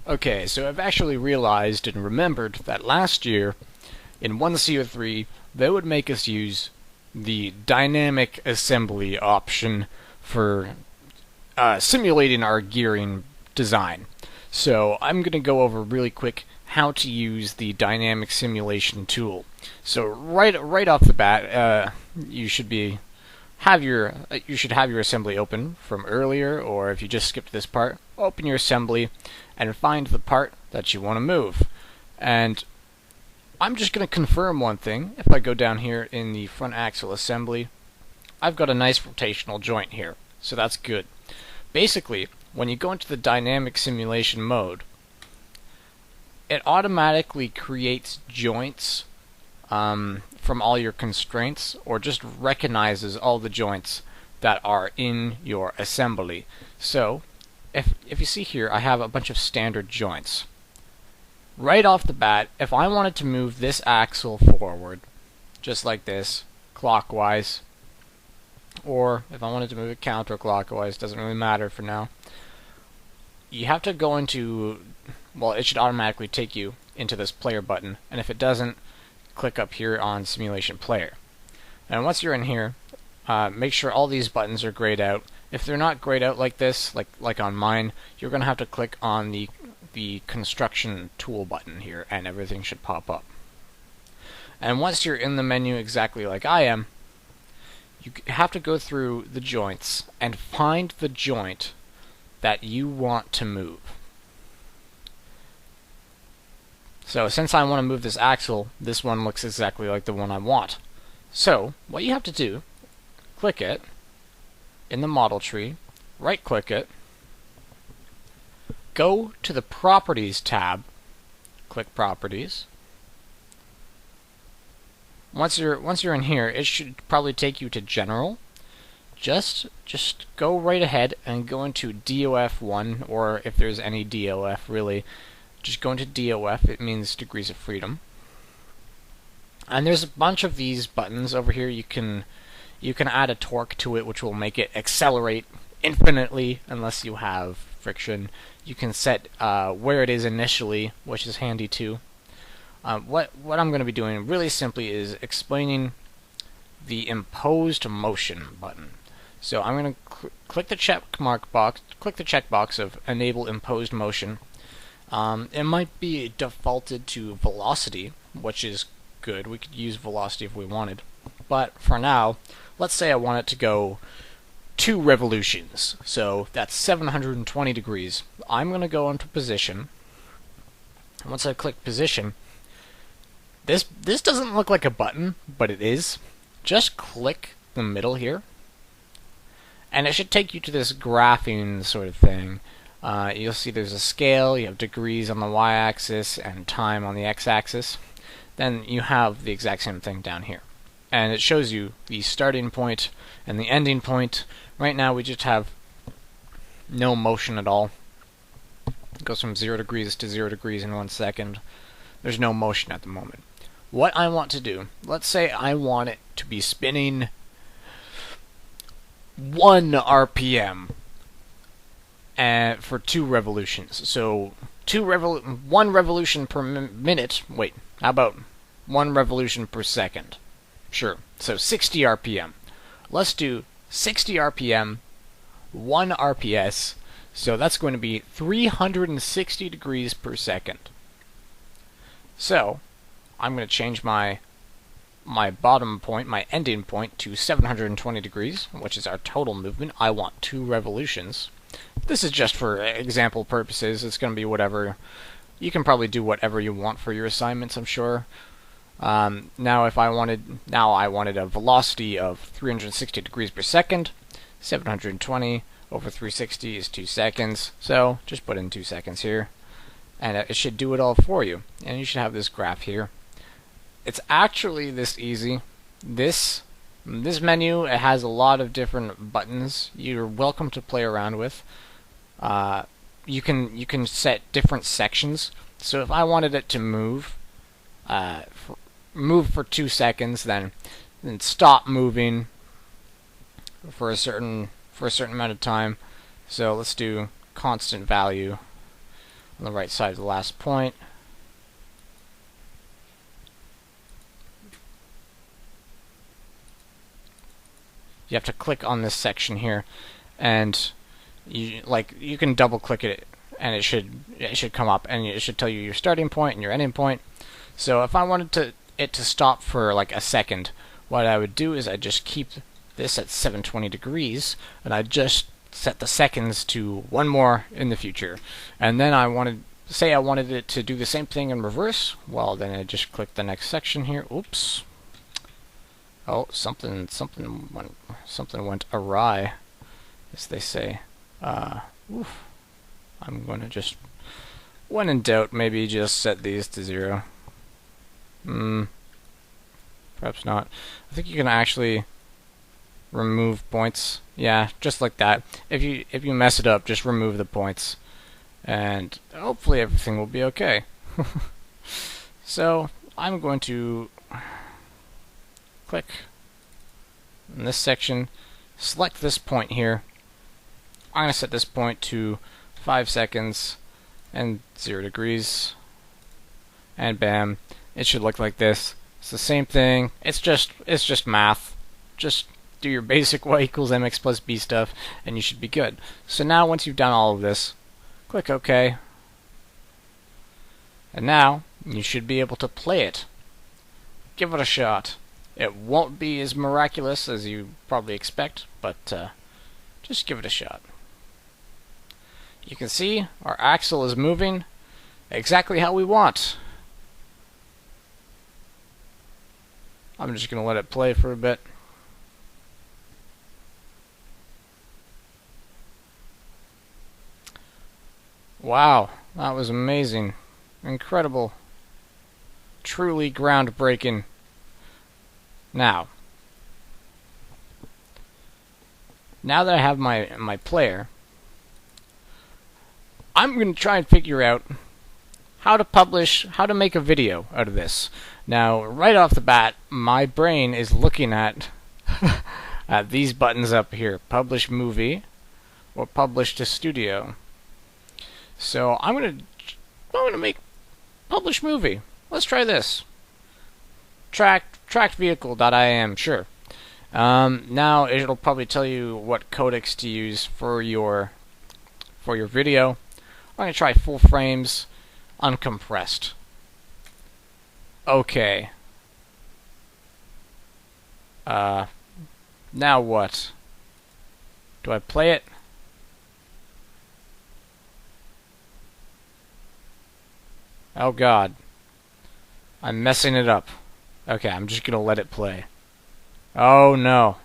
Okay, so I've actually realized and remembered that last year in 1CO3 they would make us use the dynamic assembly option for simulating our gearing design. So I'm going to go over really quick how to use the dynamic simulation tool. So right off the bat, you should have your assembly open from earlier, or if you just skipped this part, open your assembly and find the part that you want to move. And I'm just going to confirm one thing. If I go down here in the front axle assembly, I've got a nice rotational joint here, so that's good. Basically, when you go into the dynamic simulation mode, it automatically creates joints from all your constraints, or just recognizes all the joints that are in your assembly. So, if you see here, I have a bunch of standard joints. Right off the bat, if I wanted to move this axle forward, just like this, clockwise, or if I wanted to move it counterclockwise, doesn't really matter for now, you have to go into, well, it should automatically take you into this player button, and if it doesn't, click up here on Simulation Player. And once you're in here, make sure all these buttons are grayed out. If they're not grayed out like this, like on mine, you're going to have to click on the construction tool button here, and everything should pop up. And once you're in the menu exactly like I am, you have to go through the joints and find the joint that you want to move. So since I want to move this axle, this one looks exactly like the one I want. So what you have to do, click it in the model tree, right click it, go to the Properties tab, click Properties. Once you're in here, it should probably take you to General. Just go right ahead and go into DOF1, or if there's any DOF really, just go into DOF. It means degrees of freedom. And there's a bunch of these buttons over here. You can add a torque to it, which will make it accelerate infinitely unless you have friction. You can set where it is initially, which is handy too. What I'm going to be doing really simply is explaining the imposed motion button. So I'm going to click the checkbox of enable imposed motion. It might be defaulted to velocity, which is good. We could use velocity if we wanted. But for now, let's say I want it to go 2 revolutions. So that's 720 degrees. I'm going to go into position. Once I click position, this doesn't look like a button, but it is. Just click the middle here, and it should take you to this graphing sort of thing. You'll see there's a scale, you have degrees on the y-axis and time on the x-axis. Then you have the exact same thing down here. And it shows you the starting point and the ending point. Right now we just have no motion at all. It goes from 0 degrees to 0 degrees in 1 second. There's no motion at the moment. What I want to do, let's say I want it to be spinning 1 RPM for 2 revolutions. So 1 revolution per minute. Wait, how about 1 revolution per second? Sure. So 60 RPM. Let's do 60 RPM, 1 RPS. So that's going to be 360 degrees per second. So I'm going to change my bottom point, my ending point, to 720 degrees, which is our total movement. I want 2 revolutions. This is just for example purposes. It's going to be whatever. You can probably do whatever you want for your assignments, I'm sure. Now I wanted a velocity of 360 degrees per second. 720 over 360 is 2 seconds. So just put in 2 seconds here, and it should do it all for you. And you should have this graph here. It's actually this easy. This menu, it has a lot of different buttons you're welcome to play around with. You can set different sections. So if I wanted it to move for 2 seconds, then stop moving for a certain amount of time. So let's do constant value. on the right side of the last point. You have to click on this section here, and you can double click it, and it should come up, and it should tell you your starting point and your ending point. So if I wanted it to stop for like a second, what I would do is I'd just keep this at 720 degrees, and I'd just set the seconds to one more in the future. And then I wanted it to do the same thing in reverse. Well, then I just click the next section here. Oops. Oh, something went awry, as they say. Oof. I'm going to just, when in doubt, maybe just set these to 0. Perhaps not. I think you can actually remove points. Yeah, just like that. If you mess it up, just remove the points, and hopefully everything will be okay. So I'm going to click in this section, select this point here. I'm going to set this point to 5 seconds and 0 degrees, and bam, it should look like this. It's the same thing. It's just math. Just do your basic y equals mx plus b stuff, and you should be good. So now once you've done all of this, click OK, and now you should be able to play it. Give it a shot. It won't be as miraculous as you probably expect, but just give it a shot. You can see our axle is moving exactly how we want. I'm just going to let it play for a bit. Wow, that was amazing. Incredible. Truly groundbreaking. Now that I have my player, I'm going to try and figure out how to make a video out of this. Now, right off the bat, my brain is looking at at these buttons up here: publish movie or publish to studio. So I'm gonna make publish movie. Let's try this. Tracked-vehicle.im, sure. Now it'll probably tell you what codecs to use for your video. I'm gonna try full frames, uncompressed. Okay. Now what? Do I play it? Oh God. I'm messing it up. Okay, I'm just gonna let it play. Oh no.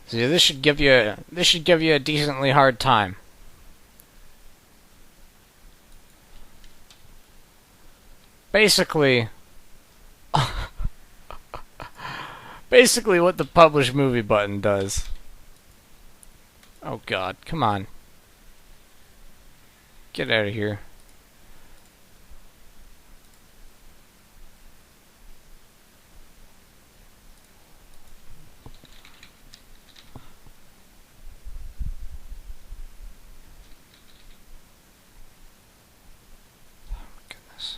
See, this should give you a decently hard time. Basically what the publish movie button does. Oh God, come on. Get out of here. Oh my goodness.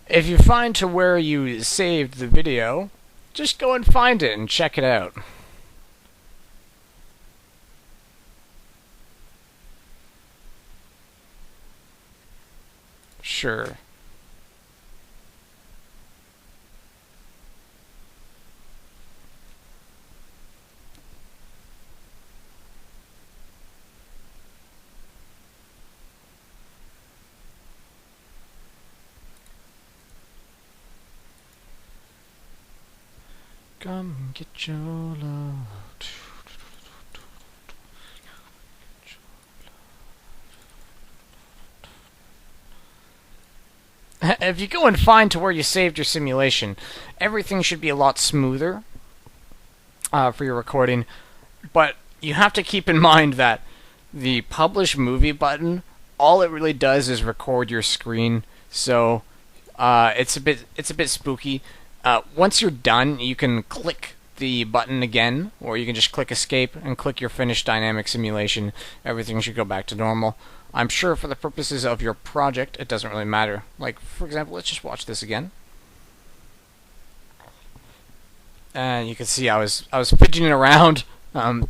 If you find to where you saved the video, just go and find it and check it out. Sure. Come get your love. If you go and find to where you saved your simulation, everything should be a lot smoother. for your recording. But you have to keep in mind that the publish movie button, all it really does is record your screen. So it's a bit spooky. Once you're done, you can click the button again, or you can just click escape and click your finish dynamic simulation. Everything should go back to normal. I'm sure for the purposes of your project, it doesn't really matter. Like, for example, let's just watch this again. And you can see I was fidgeting around,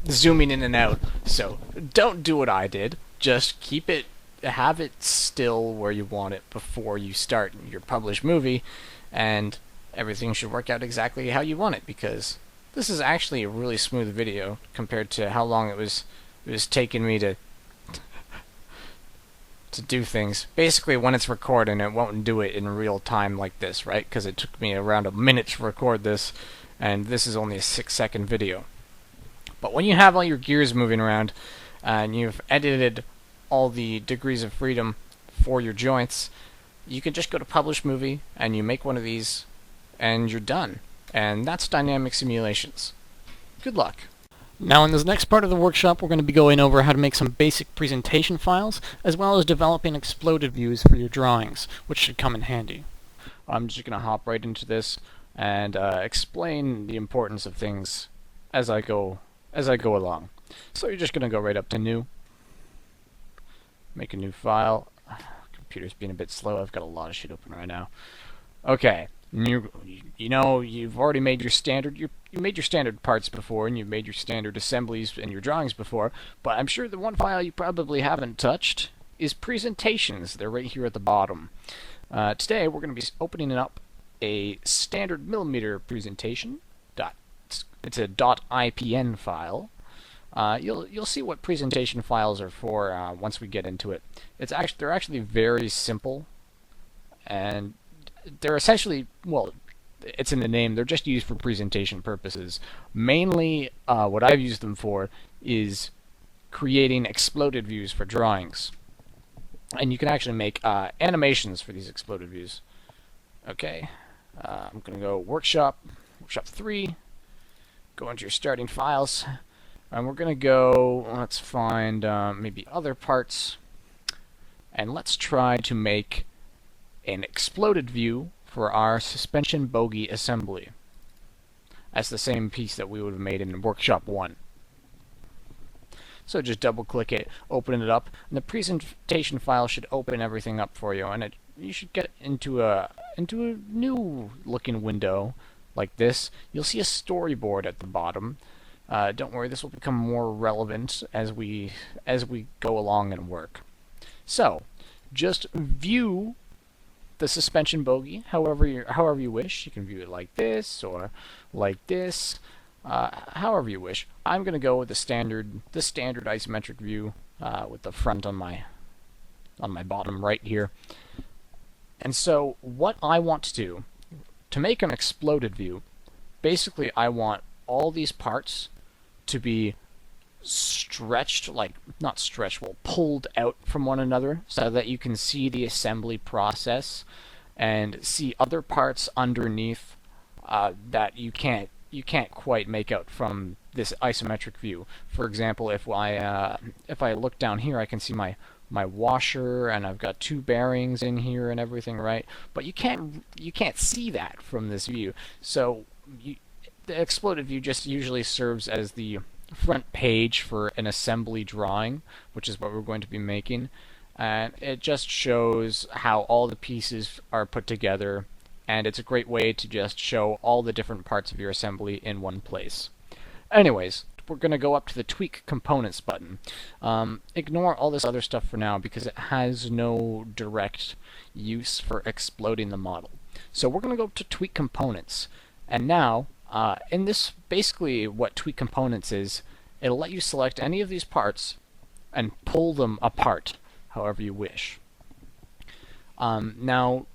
zooming in and out. So don't do what I did. Just have it still where you want it before you start your published movie, and everything should work out exactly how you want it, because this is actually a really smooth video compared to how long it was taking me to do things. Basically, when it's recording, it won't do it in real time like this, right? Because it took me around a minute to record this, and this is only a 6-second video. But when you have all your gears moving around, and you've edited all the degrees of freedom for your joints, you can just go to Publish Movie, and you make one of these, and you're done. And that's dynamic simulations. Good luck. Now in this next part of the workshop, we're going to be going over how to make some basic presentation files, as well as developing exploded views for your drawings, which should come in handy. I'm just going to hop right into this and explain the importance of things as I go along. So you're just going to go right up to New, make a new file. Computer's being a bit slow. I've got a lot of shit open right now. Okay. You know, you've already made your standard. You made your standard parts before, and you've made your standard assemblies and your drawings before. But I'm sure the one file you probably haven't touched is presentations. They're right here at the bottom. Today we're going to be opening up a standard millimeter presentation. It's a .ipn file. You'll see what presentation files are for once we get into it. They're actually very simple, and they're essentially, well, it's in the name, they're just used for presentation purposes. Mainly, what I've used them for is creating exploded views for drawings. And you can actually make animations for these exploded views. Okay, I'm going to go Workshop 3, go into your starting files, and we're going to go, let's find maybe other parts, and let's try to make an exploded view for our suspension bogie assembly. That's the same piece that we would have made in Workshop 1. So just double click it, open it up, and the presentation file should open everything up for you, and you should get into a new looking window like this. You'll see a storyboard at the bottom. Don't worry, this will become more relevant as we go along and work. So just view the suspension bogie however you wish. You can view it like this or like this, however you wish. I'm going to go with the standard isometric view with the front on my bottom right here. And so what I want to do to make an exploded view, basically I want all these parts to be stretched, like not stretched, well, pulled out from one another so that you can see the assembly process and see other parts underneath that you can't quite make out from this isometric view. For example, if I look down here, I can see my washer, and I've got 2 bearings in here and everything, right? But you can't see that from this view. So the exploded view just usually serves as the front page for an assembly drawing, which is what we're going to be making, and it just shows how all the pieces are put together, and it's a great way to just show all the different parts of your assembly in one place. Anyways, we're going to go up to the Tweak Components button. Ignore all this other stuff for now because it has no direct use for exploding the model. So we're going to go to Tweak Components, and now in this, basically what Tweak Components is, it'll let you select any of these parts and pull them apart however you wish. Now,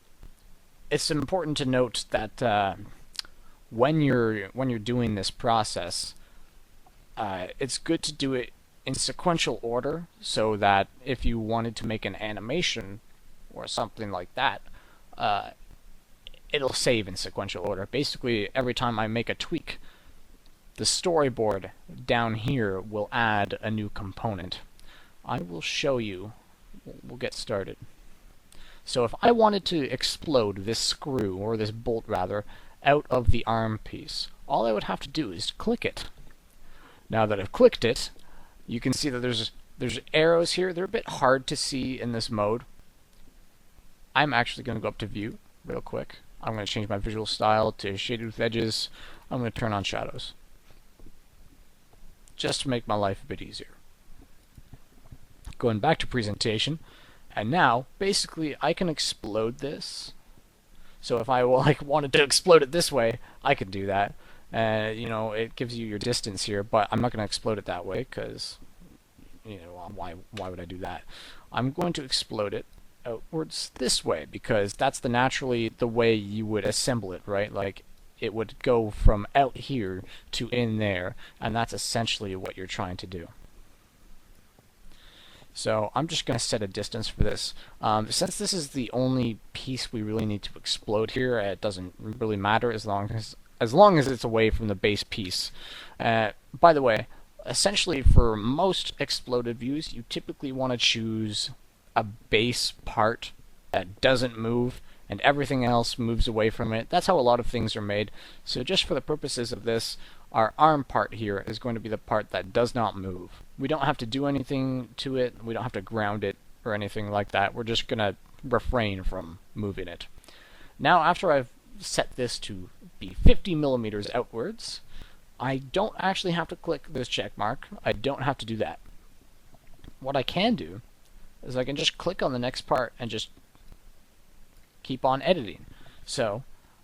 it's important to note that when you're doing this process, it's good to do it in sequential order, so that if you wanted to make an animation or something like that, it'll save in sequential order. Basically, every time I make a tweak, the storyboard down here will add a new component. I will show you. We'll get started. So if I wanted to explode this screw, or this bolt rather, out of the arm piece, all I would have to do is click it. Now that I've clicked it, you can see that there's arrows here. They're a bit hard to see in this mode. I'm actually going to go up to view real quick. I'm going to change my visual style to shaded with edges. I'm going to turn on shadows, just to make my life a bit easier. Going back to presentation, and now basically I can explode this. So if I wanted to explode it this way, I could do that. You know, it gives you your distance here, but I'm not going to explode it that way because, you know, why would I do that? I'm going to explode it outwards this way because that's naturally the way you would assemble it, right? Like it would go from out here to in there, and that's essentially what you're trying to do. So I'm just going to set a distance for this. Since this is the only piece we really need to explode here, it doesn't really matter as long as it's away from the base piece. By the way, essentially for most exploded views, you typically want to choose a base part that doesn't move and everything else moves away from it. That's how a lot of things are made. So just for the purposes of this, our arm part here is going to be the part that does not move. We don't have to do anything to it. We don't have to ground it or anything like that. We're just going to refrain from moving it. Now, after I've set this to be 50 millimeters outwards, I don't actually have to click this check mark. I don't have to do that. What I can do is I can just click on the next part and just keep on editing. So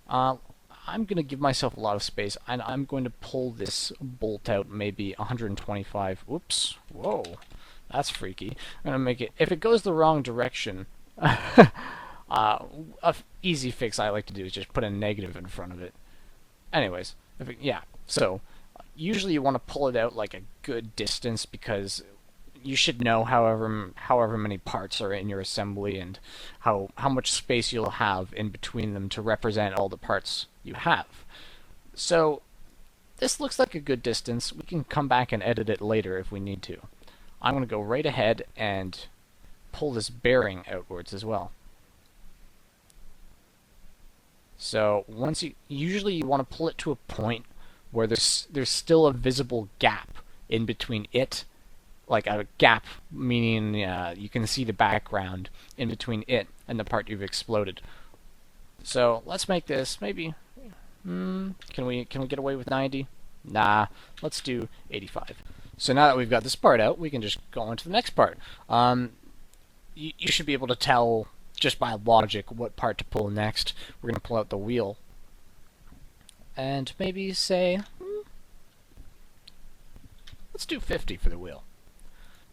I'm going to give myself a lot of space, and I'm going to pull this bolt out maybe 125. Whoops. Whoa. That's freaky. I'm going to make it, if it goes the wrong direction, a easy fix I like to do is just put a negative in front of it. Anyways, so usually you want to pull it out like a good distance because you should know however many parts are in your assembly and how much space you'll have in between them to represent all the parts you have. So this looks like a good distance. We can come back and edit it later if we need to. I'm going to go right ahead and pull this bearing outwards as well. So usually you want to pull it to a point where there's still a visible gap in between it, like a gap meaning you can see the background in between it and the part you've exploded. So let's make this maybe, can we get away with 90? Nah, let's do 85. So now that we've got this part out, we can just go on to the next part. You should be able to tell just by logic what part to pull next. We're going to pull out the wheel and maybe say, let's do 50 for the wheel.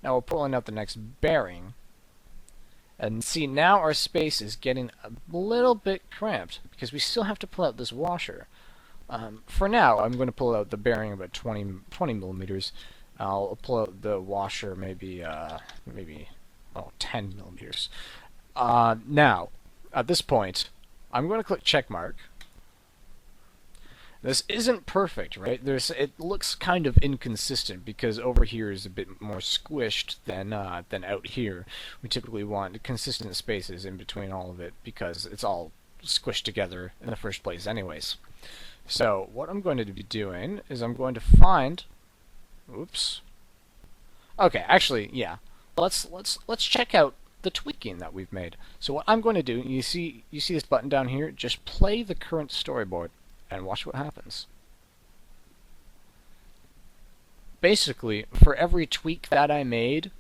Now we're pulling out the next bearing, and see, now our space is getting a little bit cramped because we still have to pull out this washer. For now, I'm going to pull out the bearing about 20 millimeters. I'll pull out the washer maybe 10 millimeters. Now, at this point, I'm going to click check mark. This isn't perfect, right? It looks kind of inconsistent because over here is a bit more squished than out here. We typically want consistent spaces in between all of it because it's all squished together in the first place anyways. So what I'm going to be doing is I'm going to find, oops. Okay, actually, yeah. Let's check out the tweaking that we've made. So what I'm going to do, you see this button down here? Just play the current storyboard and watch what happens. Basically, for every tweak that I made,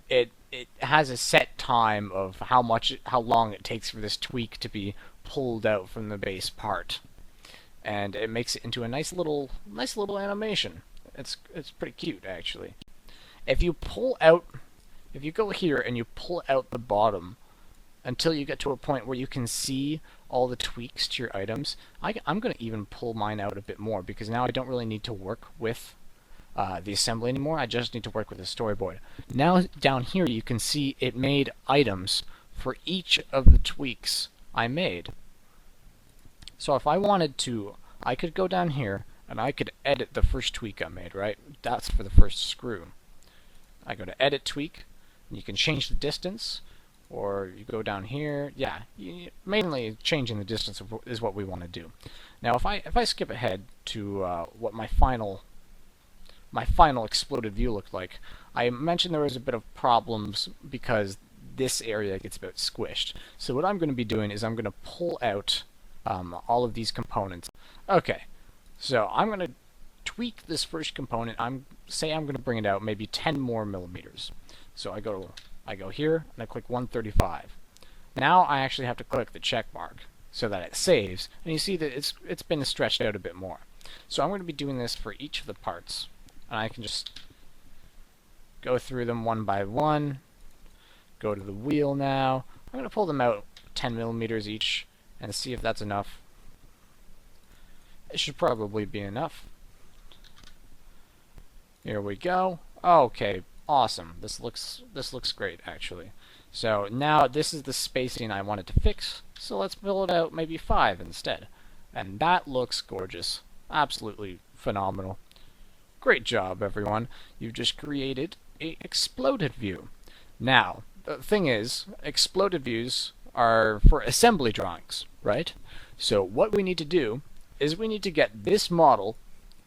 it has a set time of how long it takes for this tweak to be pulled out from the base part, and it makes it into a nice little animation. It's pretty cute actually. If you go here and you pull out the bottom until you get to a point where you can see all the tweaks to your items, I'm going to even pull mine out a bit more because now I don't really need to work with the assembly anymore. I just need to work with the storyboard. Now down here you can see it made items for each of the tweaks I made. So if I wanted to, I could go down here and I could edit the first tweak I made, right? That's for the first screw. I go to edit tweak, and you can change the distance, or you go down here. Yeah, mainly changing the distance is what we want to do. Now, if I skip ahead to what my final exploded view looked like, I mentioned there was a bit of problems because this area gets a bit squished. So what I'm going to be doing is I'm going to pull out all of these components. Okay, so I'm going to tweak this first component. I'm going to bring it out maybe 10 more millimeters. So I go here and I click 135. Now I actually have to click the check mark so that it saves, and you see that it's been stretched out a bit more. So I'm going to be doing this for each of the parts, and I can just go through them one by one. Go to the wheel now. I'm going to pull them out 10 millimeters each and see if that's enough. It should probably be enough. Here we go. Okay, awesome. This looks great, actually. So now this is the spacing I wanted to fix, so let's build out maybe 5 instead. And that looks gorgeous. Absolutely phenomenal. Great job, everyone. You've just created a exploded view. Now, the thing is, exploded views are for assembly drawings, right? So what we need to do is we need to get this model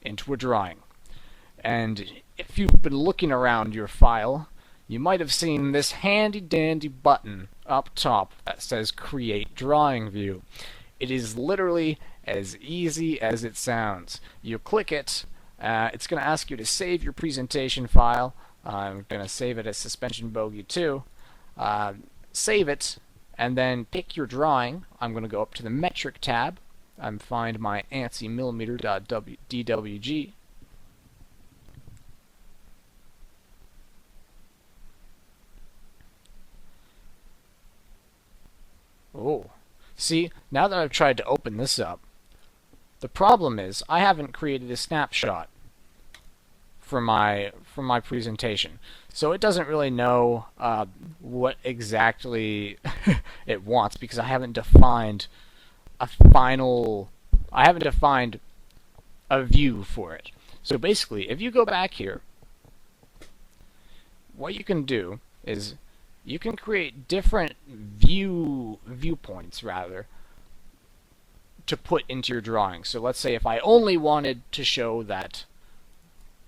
into a drawing. And if you've been looking around your file, you might have seen this handy dandy button up top that says Create Drawing View. It is literally as easy as it sounds. You click it, it's going to ask you to save your presentation file. I'm going to save it as Suspension Bogey 2. Save it, and then pick your drawing. I'm going to go up to the Metric tab and find my ANSI millimeter.dwg. Oh, see, now that I've tried to open this up, the problem is I haven't created a snapshot for my presentation, so it doesn't really know what exactly it wants because I haven't defined a view for it. So basically, if you go back here, what you can do is you can create different viewpoints rather to put into your drawing. So let's say if I only wanted to show that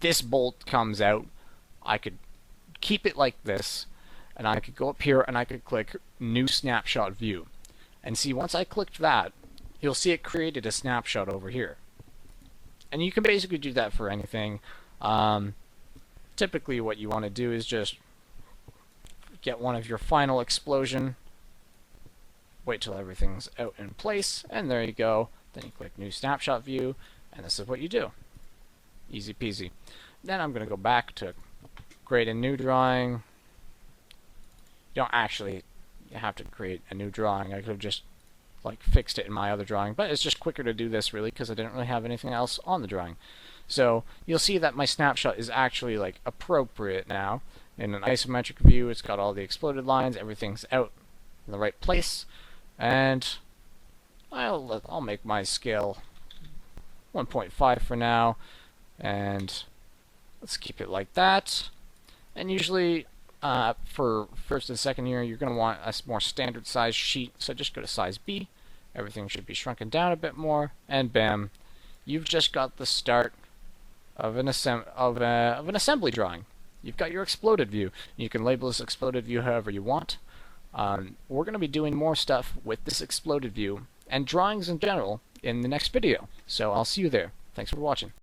this bolt comes out, I could keep it like this, and I could go up here and I could click New Snapshot View. And see, once I clicked that, you'll see it created a snapshot over here. And you can basically do that for anything. Typically what you want to do is just get one of your final explosion, wait till everything's out in place, and there you go. Then you click New Snapshot View, and this is what you do. Easy peasy. Then I'm going to go back to create a new drawing. You don't actually have to create a new drawing. I could have just fixed it in my other drawing, but it's just quicker to do this really because I didn't really have anything else on the drawing. So you'll see that my snapshot is actually appropriate now. In an isometric view, it's got all the exploded lines, everything's out in the right place, and I'll make my scale 1.5 for now, and let's keep it like that. And usually for first and second year, you're going to want a more standard size sheet, so just go to size B. Everything should be shrunken down a bit more, and bam, you've just got the start of an assembly drawing. You've got your exploded view. You can label this exploded view however you want. We're going to be doing more stuff with this exploded view and drawings in general in the next video. So I'll see you there. Thanks for watching.